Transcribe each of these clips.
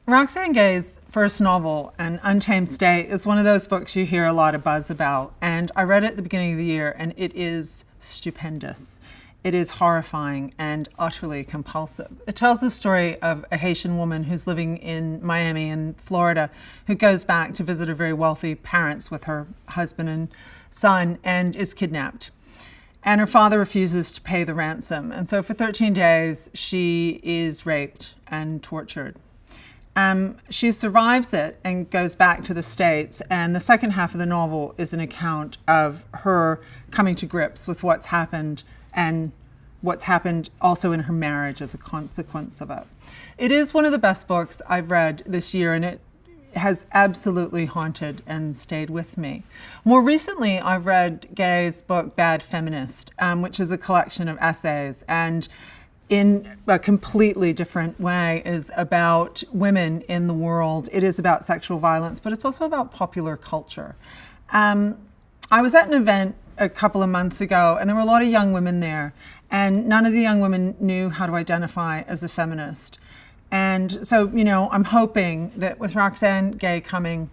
Roxane Gay's first novel, An Untamed State, is one of those books you hear a lot of buzz about. And I read it at the beginning of the year, and it is stupendous. It is horrifying and utterly compulsive. It tells the story of a Haitian woman who's living in Miami in Florida, who goes back to visit her very wealthy parents with her husband and son and is kidnapped. And her father refuses to pay the ransom. And so for 13 days, she is raped and tortured. She survives it and goes back to the States, and the second half of the novel is an account of her coming to grips with what's happened and what's happened also in her marriage as a consequence of it. It is one of the best books I've read this year, and it has absolutely haunted and stayed with me. More recently, I've read Gay's book, Bad Feminist, which is a collection of essays, and in a completely different way is about women in the world. It is about sexual violence, but it's also about popular culture. I was at an event a couple of months ago, and there were a lot of young women there, and none of the young women knew how to identify as a feminist. And so, you know, I'm hoping that with Roxane Gay coming,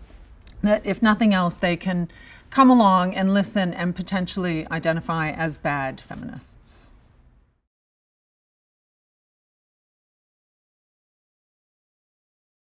that if nothing else, they can come along and listen and potentially identify as bad feminists.